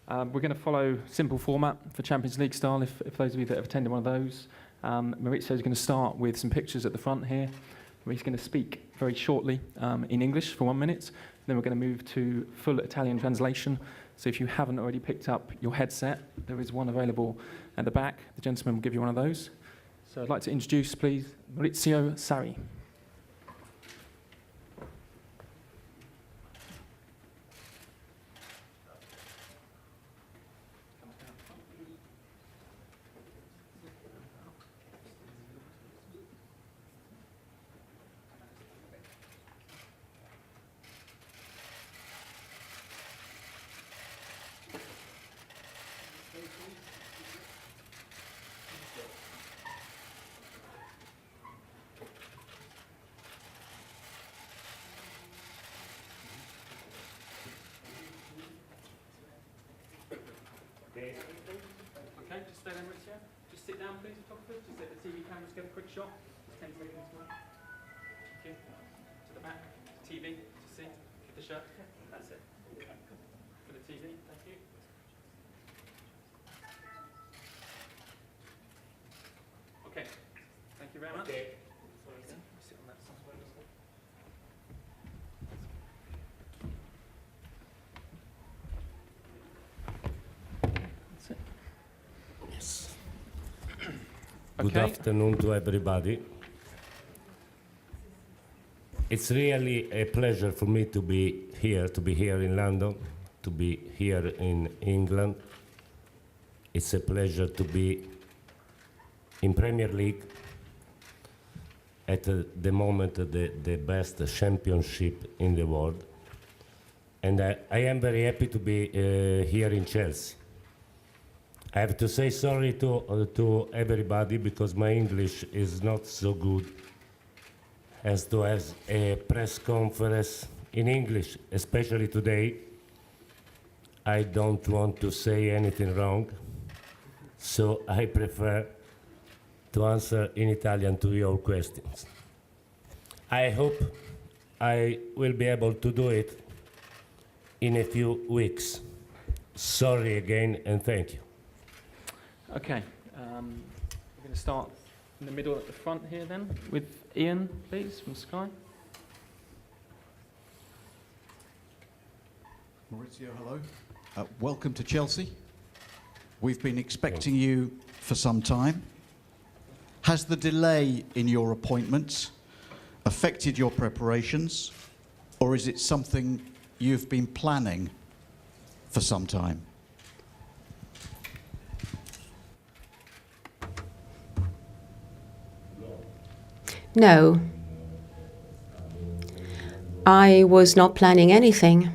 We're going to follow simple format for Champions League style, if those of you that have attended one of those. Maurizio is going to start with some pictures at the front here. He's going to speak very shortly in English for 1 minute. Then we're going to move to full Italian translation. So if you haven't already picked up your headset, there is one available at the back. The gentleman will give you one of those. So I'd like to introduce, please, Maurizio Sarri. Okay, just stay there, Maurizio. Just sit down, please, photographer. Just let the TV cameras get a quick shot. 10 seconds more. Okay. To the back. TV. To see. Get the shirt. That's it. For the TV. Thank you. Okay. Thank you very much. Okay. Sit on that side. Good afternoon to everybody. It's really a pleasure for me to be here in London, to be here in England. It's a pleasure to be in Premier League at the moment the best championship in the world. And I am very happy to be here in Chelsea. I have to say sorry to everybody because my English is not so good as to have a press conference in English, especially today. I don't want to say anything wrong, so I prefer to answer in Italian to your questions. I hope I will be able to do it in a few weeks. Sorry again and thank you. Okay, we're going to start in the middle at the front here then, with Ian, please, from Sky. Maurizio, hello. Welcome to Chelsea. We've been expecting you for some time. Has the delay in your appointments affected your preparations, or is it something you've been planning for some time? No, I was not planning anything.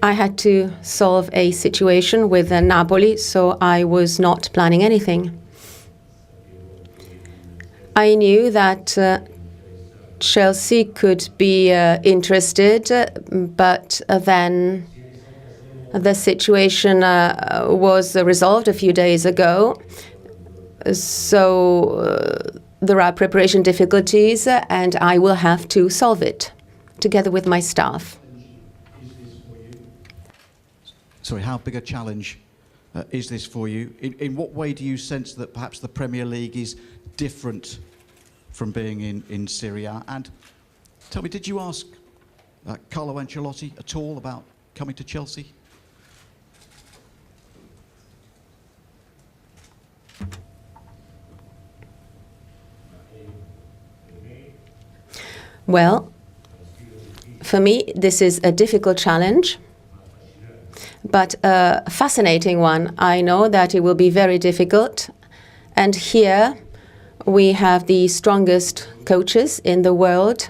I had to solve a situation with Napoli, so I was not planning anything. I knew that Chelsea could be interested, but then the situation was resolved a few days ago, so there are preparation difficulties and I will have to solve it together with my staff. Sorry, how big a challenge is this for you? In what way do you sense that perhaps the Premier League is different from being in Serie A? And tell me, did you ask Carlo Ancelotti at all about coming to Chelsea? Well, for me, this is a difficult challenge, but a fascinating one. I know that it will be very difficult. And here we have the strongest coaches in the world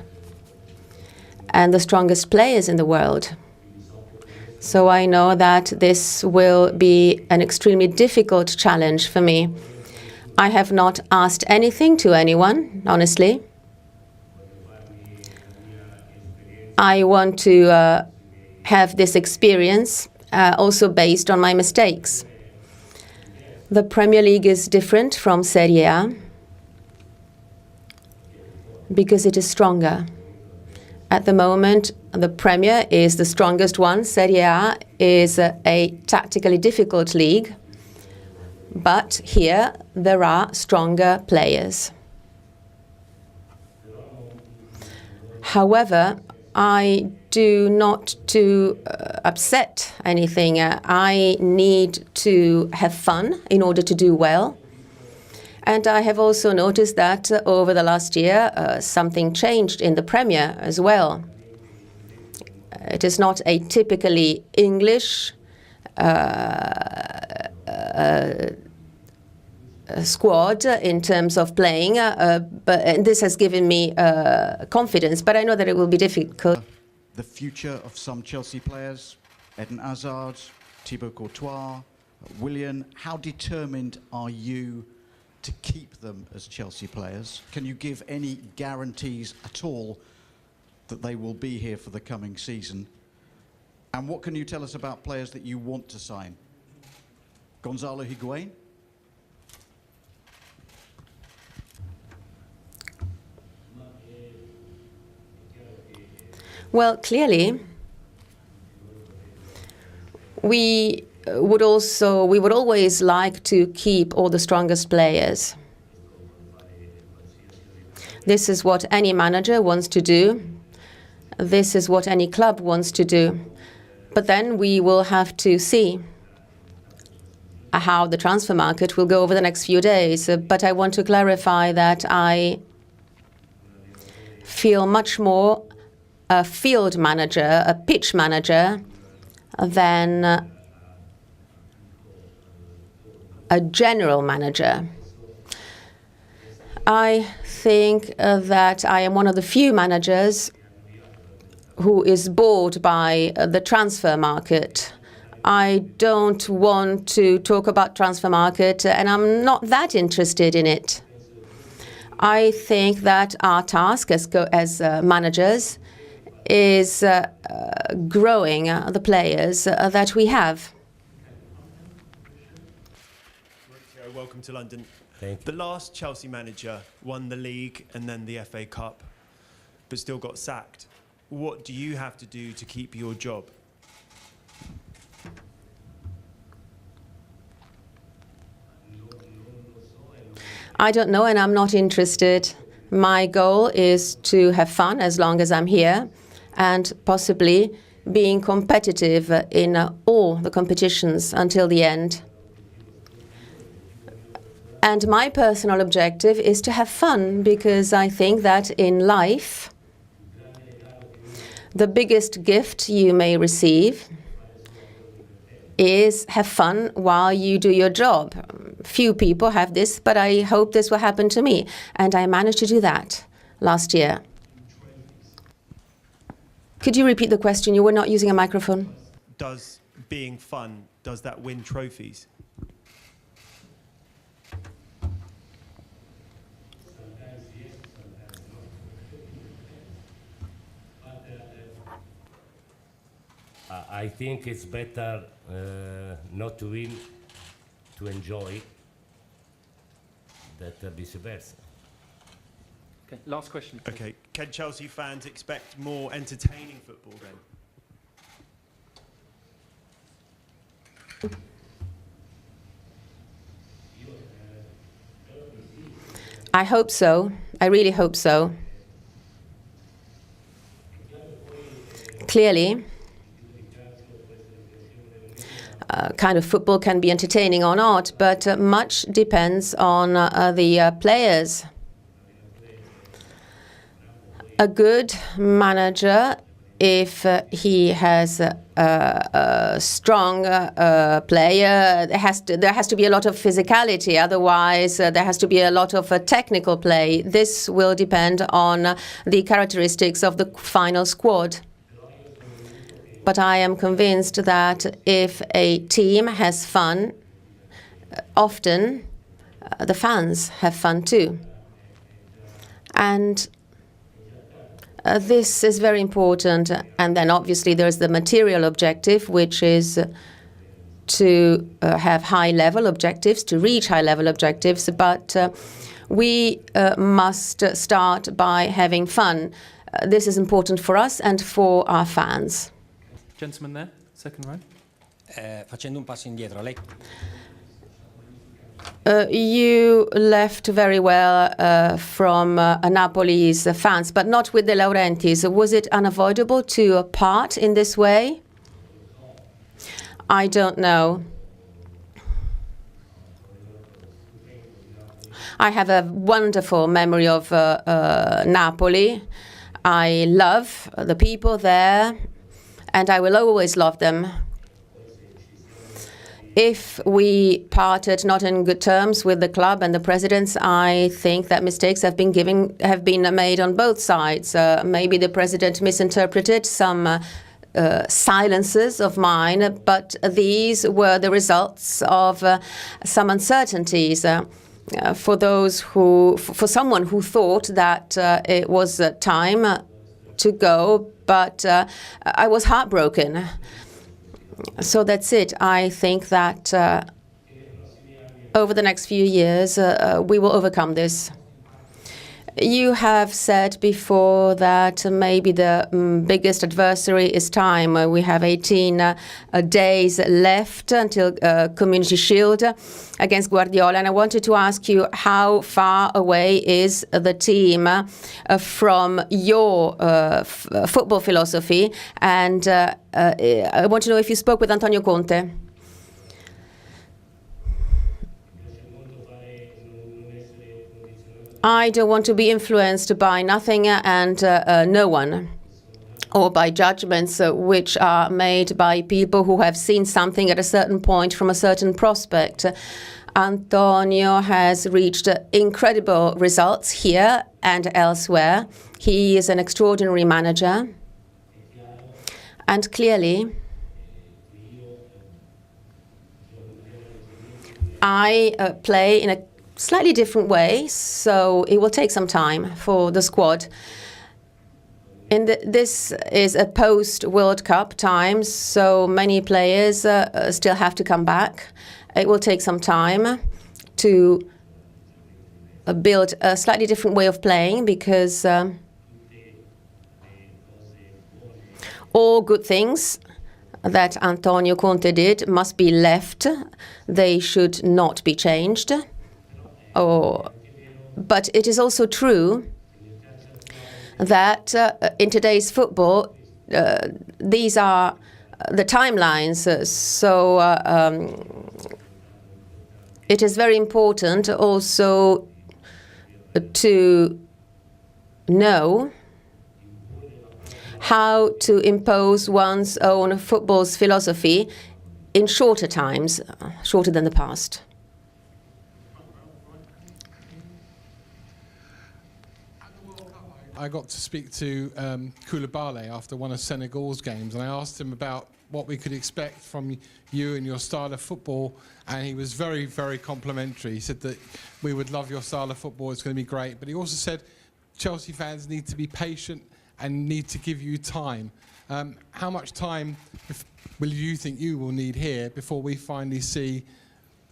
and the strongest players in the world. So I know that this will be an extremely difficult challenge for me. I have not asked anything to anyone, honestly. I want to have this experience also based on my mistakes. The Premier League is different from Serie A because it is stronger. At the moment, the Premier is the strongest one. Serie A is a tactically difficult league. But here, there are stronger players. However, I do not to upset anything. I need to have fun in order to do well. And I have also noticed that over the last year, something changed in the Premier as well. It is not a typically English squad in terms of playing, but this has given me confidence. But I know that it will be difficult. The future of some Chelsea players, Eden Hazard, Thibaut Courtois, Willian, how determined are you to keep them as Chelsea players? Can you give any guarantees at all that they will be here for the coming season? And what can you tell us about players that you want to sign? Gonzalo Higuain? Well, clearly, we would always like to keep all the strongest players. This is what any manager wants to do. This is what any club wants to do. But then we will have to see how the transfer market will go over the next few days. But I want to clarify that I feel much more a field manager, a pitch manager, than a general manager. I think that I am one of the few managers who is bored by the transfer market. I don't want to talk about transfer market, and I'm not that interested in it. I think that our task as managers is growing the players that we have. Maurizio, welcome to London. Thank you. The last Chelsea manager won the league and then the FA Cup, but still got sacked. What do you have to do to keep your job? I don't know, and I'm not interested. My goal is to have fun as long as I'm here, and possibly being competitive in all the competitions until the end. And my personal objective is to have fun, because I think that in life, the biggest gift you may receive is have fun while you do your job. Few people have this, but I hope this will happen to me. And I managed to do that last year. Could you repeat the question? You were not using a microphone. Does being fun, does that win trophies? I think it's better not to win, to enjoy, that vice versa. Okay, last question. Please. Okay, can Chelsea fans expect more entertaining football then? I hope so. I really hope so. Clearly, kind of football can be entertaining or not, but much depends on the players. A good manager, if he has a strong player, there has to be a lot of physicality. Otherwise, there has to be a lot of technical play. This will depend on the characteristics of the final squad. But I am convinced that if a team has fun, often the fans have fun too. And this is very important. And then obviously there's the material objective, which is to have high-level objectives, to reach high-level objectives. But we must start by having fun. this is important for us and for our fans. Gentleman there, second row. Facendo un passo indietro, lei You left very well from Napoli's fans, but not with De Laurentiis. Was it unavoidable to part in this way? I don't know. I have a wonderful memory of Napoli. I love the people there, and I will always love them. If we parted not in good terms with the club and the presidents, I think that mistakes have been made on both sides. Maybe the president misinterpreted some silences of mine, but these were the results of some uncertainties. For someone who thought that it was time to go, but I was heartbroken. So that's it. I think that over the next few years, we will overcome this. You have said before that maybe the biggest adversary is time. We have 18 days left until Community Shield against Guardiola. And I wanted to ask you, how far away is the team from your football philosophy? And I want to know if you spoke with Antonio Conte. I don't want to be influenced by nothing and no one, or by judgments which are made by people who have seen something at a certain point from a certain prospect. Antonio has reached incredible results here and elsewhere. He is an extraordinary manager. And clearly, I play in a slightly different way, so it will take some time for the squad. This is a post-World Cup time, so many players still have to come back. It will take some time to build a slightly different way of playing, because all good things that Antonio Conte did must be left. They should not be changed. But it is also true that in today's football, these are the timelines. So it is very important also to know how to impose one's own football's philosophy in shorter times, shorter than the past. I got to speak to Koulibaly after one of Senegal's games, and I asked him about what we could expect from you and your style of football, and he was very, very complimentary. He said that we would love your style of football, it's going to be great, but he also said Chelsea fans need to be patient and need to give you time. How much time will you think you will need here before we finally see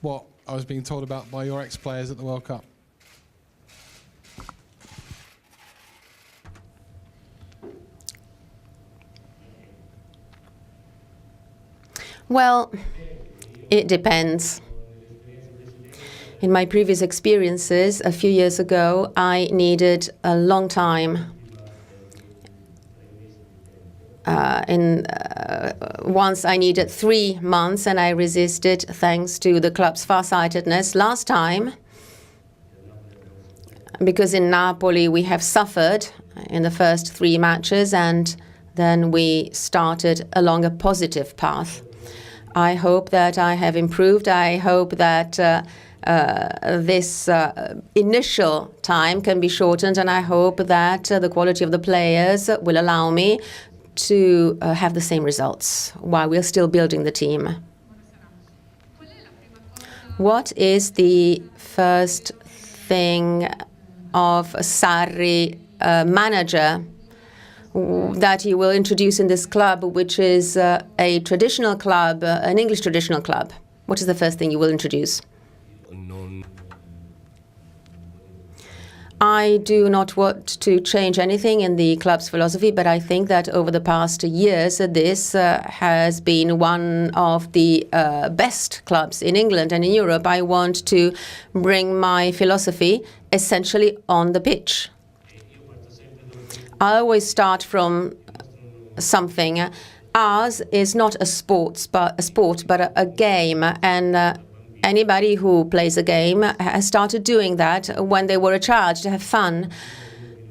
what I was being told about by your ex-players at the World Cup? Well, it depends. In my previous experiences, a few years ago, I needed a long time. Once I needed 3 months, and I resisted thanks to the club's farsightedness. Last time, because in Napoli we have suffered in the first 3 matches, and then we started along a positive path. I hope that I have improved. I hope that this initial time can be shortened, and I hope that the quality of the players will allow me to have the same results while we're still building the team. What is the first thing of Sarri manager that you will introduce in this club, which is a traditional club, an English traditional club? What is the first thing you will introduce? I do not want to change anything in the club's philosophy, but I think that over the past years, this has been one of the best clubs in England and in Europe. I want to bring my philosophy essentially on the pitch. I always start from something. Ours is not a sport, but a game, and anybody who plays a game has started doing that when they were a child, to have fun.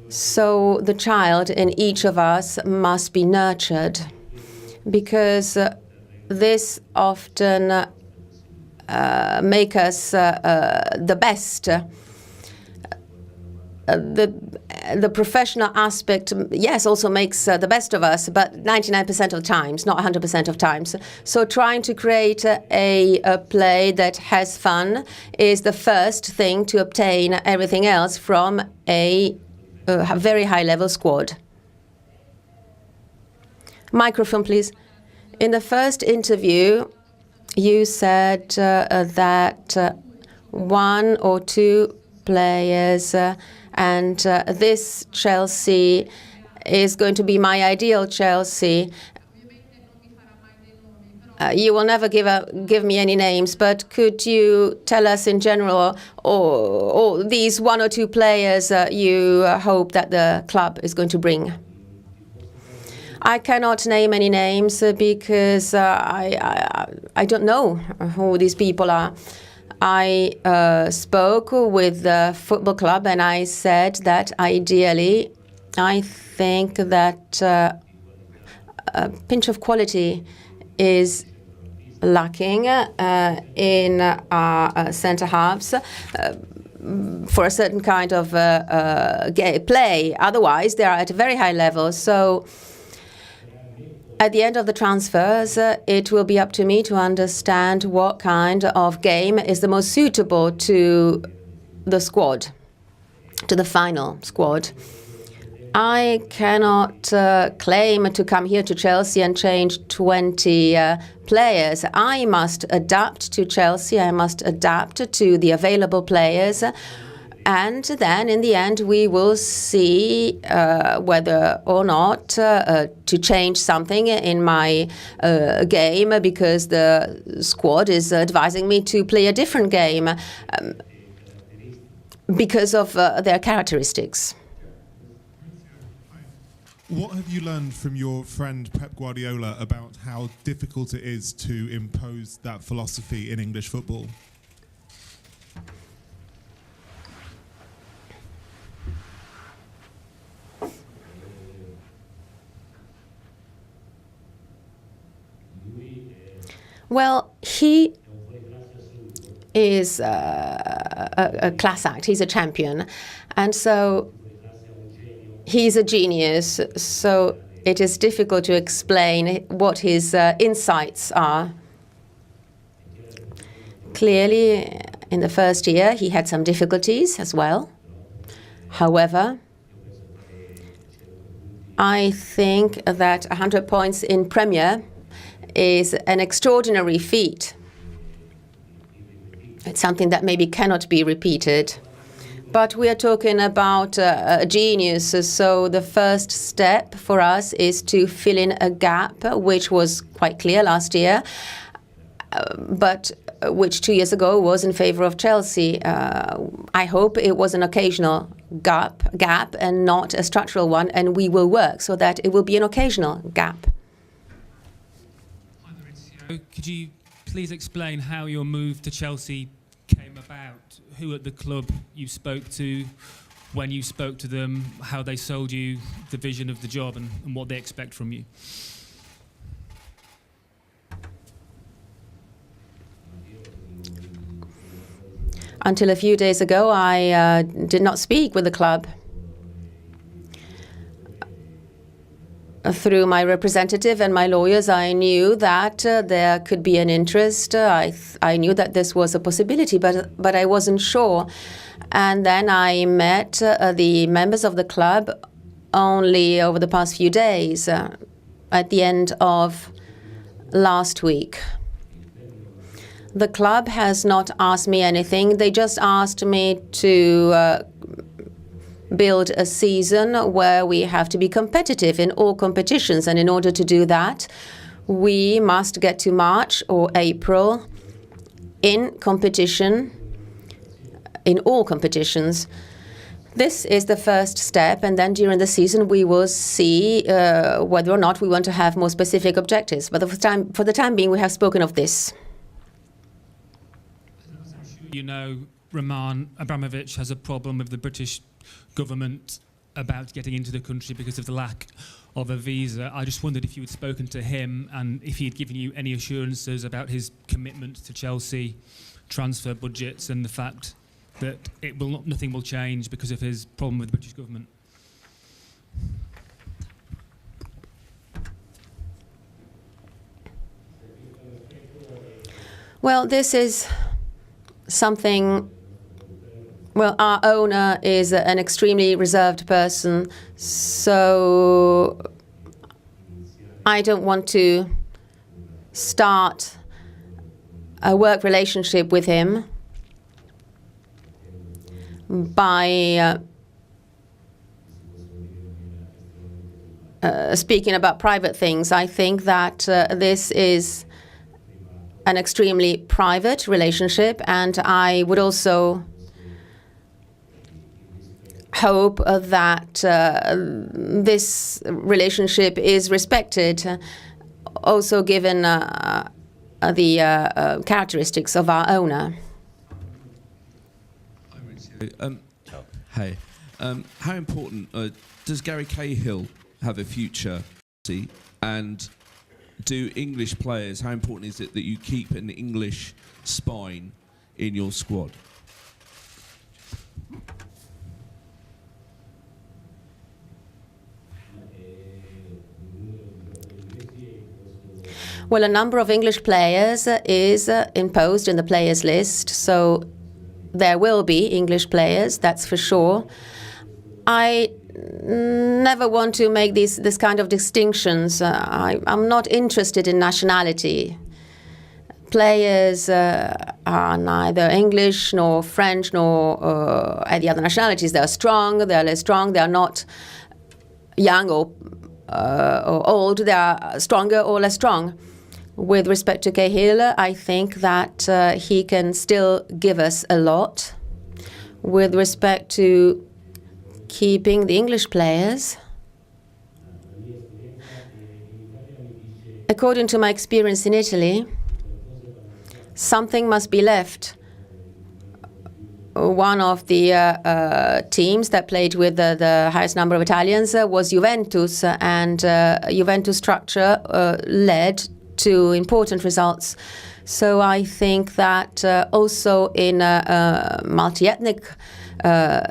So the child in each of us must be nurtured, because this often make us the best. The professional aspect, yes, also makes the best of us, but 99% of times, not 100% of times. So trying to create a play that has fun is the first thing to obtain everything else from a very high-level squad. Microphone, please. In the first interview, you said that one or two players and this Chelsea is going to be my ideal Chelsea. You will never give me any names, but could you tell us in general, or these one or two players you hope that the club is going to bring? I cannot name any names because I don't know who these people are. I spoke with the football club and I said that ideally I think that a pinch of quality is lacking in our centre halves for a certain kind of play. Otherwise, they are at a very high level. So at the end of the transfers, it will be up to me to understand what kind of game is the most suitable to the squad, to the final squad. I cannot claim to come here to Chelsea and change 20 players. I must adapt to Chelsea. I must adapt to the available players. And then, in the end, we will see whether or not to change something in my game, because the squad is advising me to play a different game because of their characteristics. What have you learned from your friend Pep Guardiola about how difficult it is to impose that philosophy in English football? Well, he is a class act. He's a champion. And so he's a genius. So it is difficult to explain what his insights are. Clearly, in the first year, he had some difficulties as well. However, I think that 100 points in Premier is an extraordinary feat. It's something that maybe cannot be repeated. But we are talking about a genius, so the first step for us is to fill in a gap, which was quite clear last year, but which 2 years ago was in favor of Chelsea. I hope it was an occasional gap and not a structural one, and we will work so that it will be an occasional gap. Could you please explain how your move to Chelsea came about? Who at the club you spoke to, when you spoke to them, how they sold you the vision of the job and what they expect from you? Until a few days ago, I did not speak with the club. Through my representative and my lawyers, I knew that there could be an interest. I knew that this was a possibility, but I wasn't sure. And then I met the members of the club only over the past few days, at the end of last week. The club has not asked me anything. They just asked me to build a season where we have to be competitive in all competitions. And in order to do that, we must get to March or April in competition, in all competitions. This is the first step, and then during the season we will see whether or not we want to have more specific objectives. But for the time being, we have spoken of this. You know, Roman Abramovich has a problem with the British government about getting into the country because of the lack of a visa. I just wondered if you had spoken to him and if he had given you any assurances about his commitment to Chelsea transfer budgets and the fact that nothing will change because of his problem with the British government. Well, this is something. Well, our owner is an extremely reserved person, so I don't want to start a work relationship with him by speaking about private things. I think that this is an extremely private relationship, and I would also hope that this relationship is respected, also given the characteristics of our owner. Hey, how important does Gary Cahill have a future? And do English players, how important is it that you keep an English spine in your squad? Well, a number of English players is imposed in the players list, so there will be English players, that's for sure. I never want to make this kind of distinctions. I'm not interested in nationality. Players are neither English nor French nor any other nationalities. They are strong, they are less strong, they are not young or old, they are stronger or less strong. With respect to Cahill, I think that he can still give us a lot. With respect to keeping the English players, according to my experience in Italy, something must be left. One of the teams that played with the highest number of Italians was Juventus, and Juventus structure led to important results. So I think that also in multi-ethnic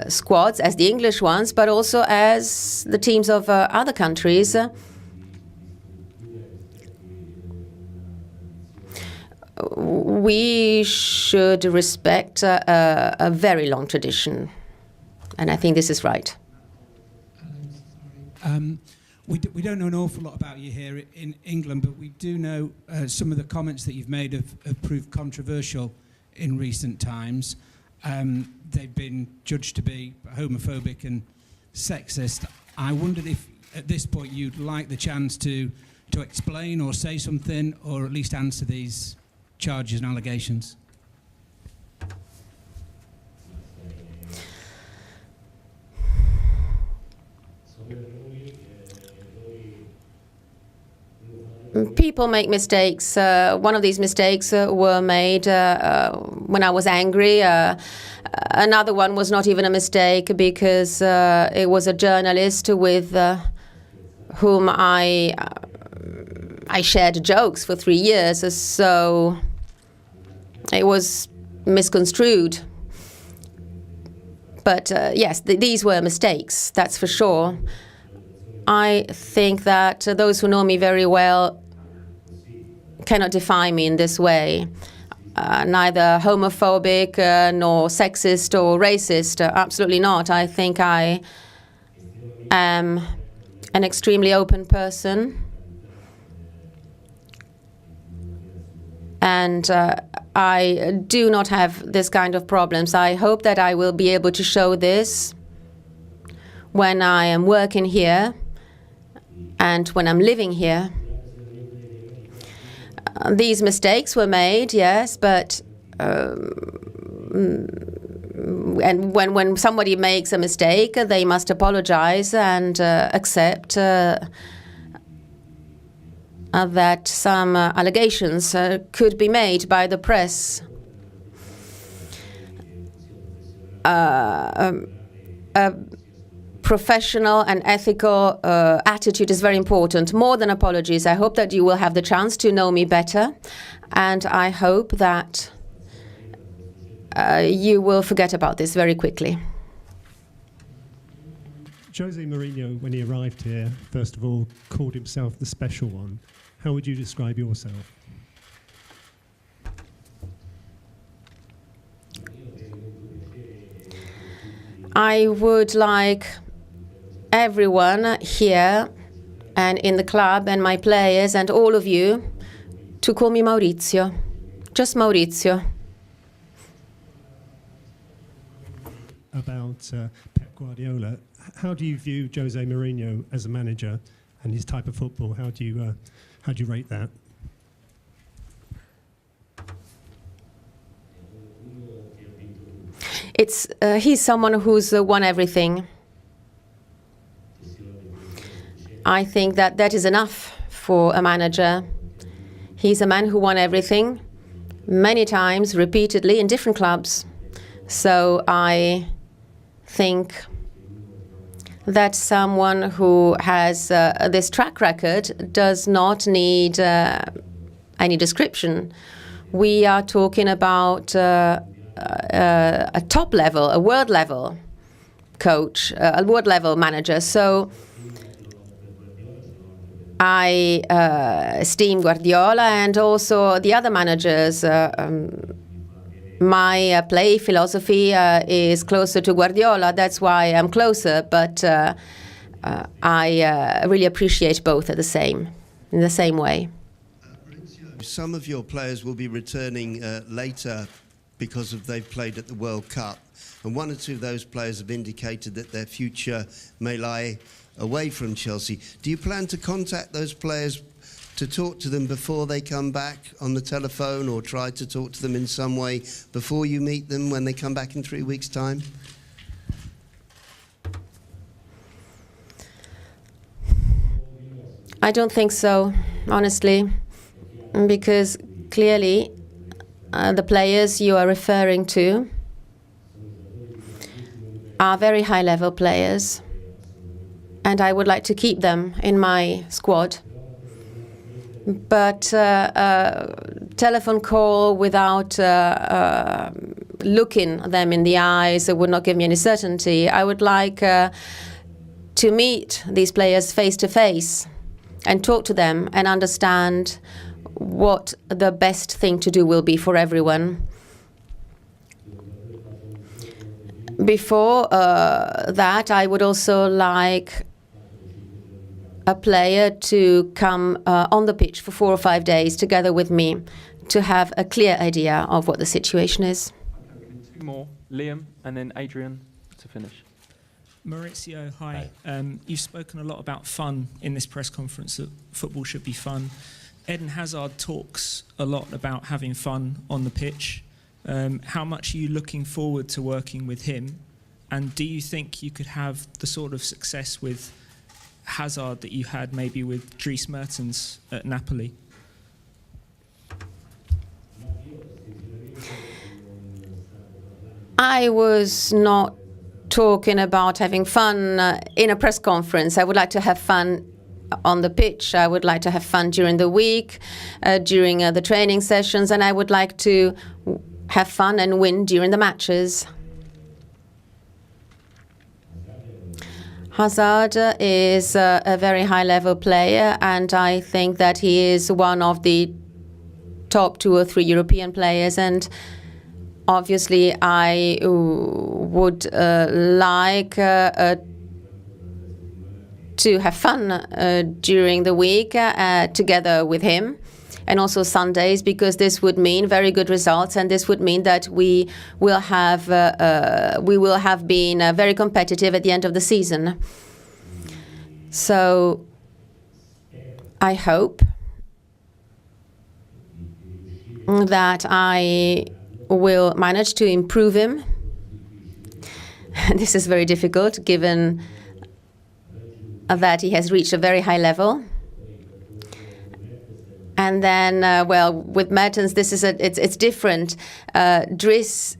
squads, as the English ones, but also as the teams of other countries, we should respect a very long tradition. And I think this is right. We don't know an awful lot about you here in England, but we do know some of the comments that you've made have proved controversial in recent times. They've been judged to be homophobic and sexist. I wondered if, at this point, you'd like the chance to explain or say something, or at least answer these charges and allegations. People make mistakes. One of these mistakes were made when I was angry. Another one was not even a mistake because it was a journalist with whom I shared jokes for 3 years, so it was misconstrued. But yes, these were mistakes, that's for sure. I think that those who know me very well cannot define me in this way. Neither homophobic nor sexist or racist, absolutely not. I think I am an extremely open person. And I do not have this kind of problems. I hope that I will be able to show this when I am working here and when I'm living here. These mistakes were made, yes, but and when somebody makes a mistake, they must apologize and accept that some allegations could be made by the press. A professional and ethical attitude is very important, more than apologies. I hope that you will have the chance to know me better, and I hope that you will forget about this very quickly. Jose Mourinho, when he arrived here, first of all, called himself the special one. How would you describe yourself? I would like everyone here and in the club and my players and all of you to call me Maurizio. Just Maurizio. About Pep Guardiola, how do you view Jose Mourinho as a manager and his type of football? How do you rate that? He's someone who's won everything. I think that that is enough for a manager. He's a man who won everything many times, repeatedly, in different clubs. So I think that someone who has this track record does not need any description. We are talking about a top level, a world level coach, a world level manager. So I esteem Guardiola and also the other managers. My play philosophy is closer to Guardiola. That's why I'm closer. But I really appreciate both in the same way. Some of your players will be returning later because they've played at the World Cup. And one or two of those players have indicated that their future may lie away from Chelsea. Do you plan to contact those players to talk to them before they come back on the telephone, or try to talk to them in some way before you meet them when they come back in 3 weeks' time? I don't think so, honestly, because clearly the players you are referring to are very high-level players, and I would like to keep them in my squad. But telephone call without looking them in the eyes would not give me any certainty. I would like to meet these players face to face and talk to them and understand what the best thing to do will be for everyone. Before that, I would also like a player to come on the pitch for 4 or 5 days together with me to have a clear idea of what the situation is. Two more, Liam and then Adrian to finish. Maurizio, hi. You've spoken a lot about fun in this press conference, that football should be fun. Eden Hazard talks a lot about having fun on the pitch. How much are you looking forward to working with him? And do you think you could have the sort of success with Hazard that you had maybe with Dries Mertens at Napoli? I was not talking about having fun in a press conference. I would like to have fun on the pitch. I would like to have fun during the week, during the training sessions, and I would like to have fun and win during the matches. Hazard is a very high-level player, and I think that he is one of the top 2 or 3 European players. And obviously, I would like to have fun during the week together with him. and also Sundays, because this would mean very good results, and this would mean that we will have been very competitive at the end of the season. So I hope that I will manage to improve him. This is very difficult, given that he has reached a very high level. And then, well, with Mertens, it's different. Driss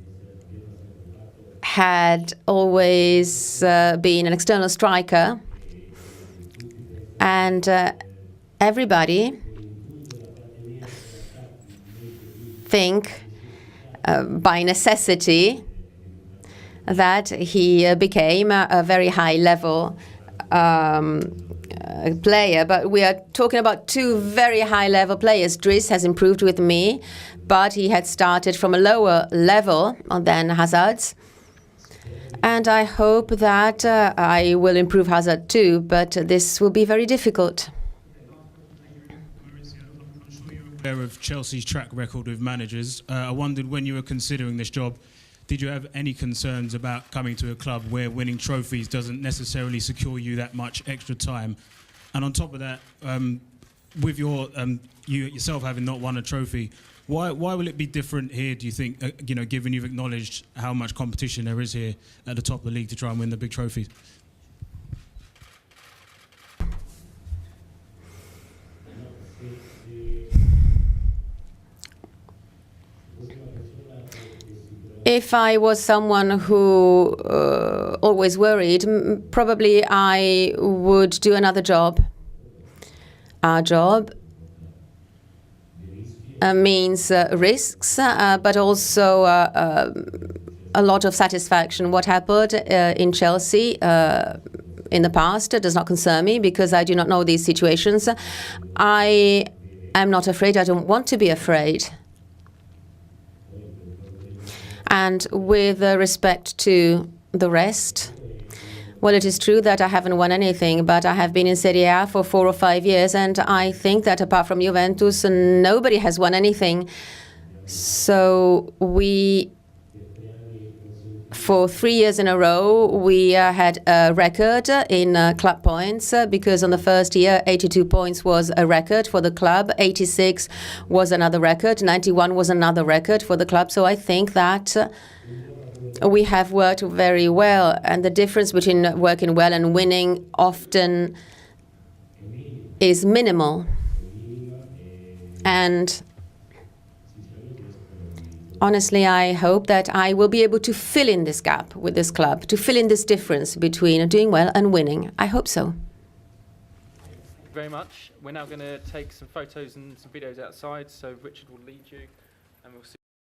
had always been an external striker, and everybody think by necessity that he became a very high level player, but we are talking about two very high level players. Driss has improved with me, but he had started from a lower level than Hazard's. And I hope that I will improve Hazard too, but this will be very difficult. Aware of Chelsea's track record with managers. I wondered, when you were considering this job, did you have any concerns about coming to a club where winning trophies doesn't necessarily secure you that much extra time? And on top of that, with you yourself having not won a trophy, why will it be different here, do you think, given you've acknowledged how much competition there is here at the top of the league to try and win the big trophies? If I was someone who always worried, probably I would do another job. Our job means risks, but also a lot of satisfaction. What happened in Chelsea in the past does not concern me, because I do not know these situations. I am not afraid. I don't want to be afraid. And with respect to the rest, well, it is true that I haven't won anything, but I have been in Serie A for 4 or 5 years, and I think that apart from Juventus, nobody has won anything. So for 3 years in a row, we had a record in club points, because on the first year, 82 points was a record for the club, 86 was another record, 91 was another record for the club. So I think that we have worked very well, and the difference between working well and winning often is minimal. And honestly, I hope that I will be able to fill in this gap with this club, to fill in this difference between doing well and winning. I hope so. Thank you very much. We're now going to take some photos and some videos outside, so Richard will lead you, and we'll see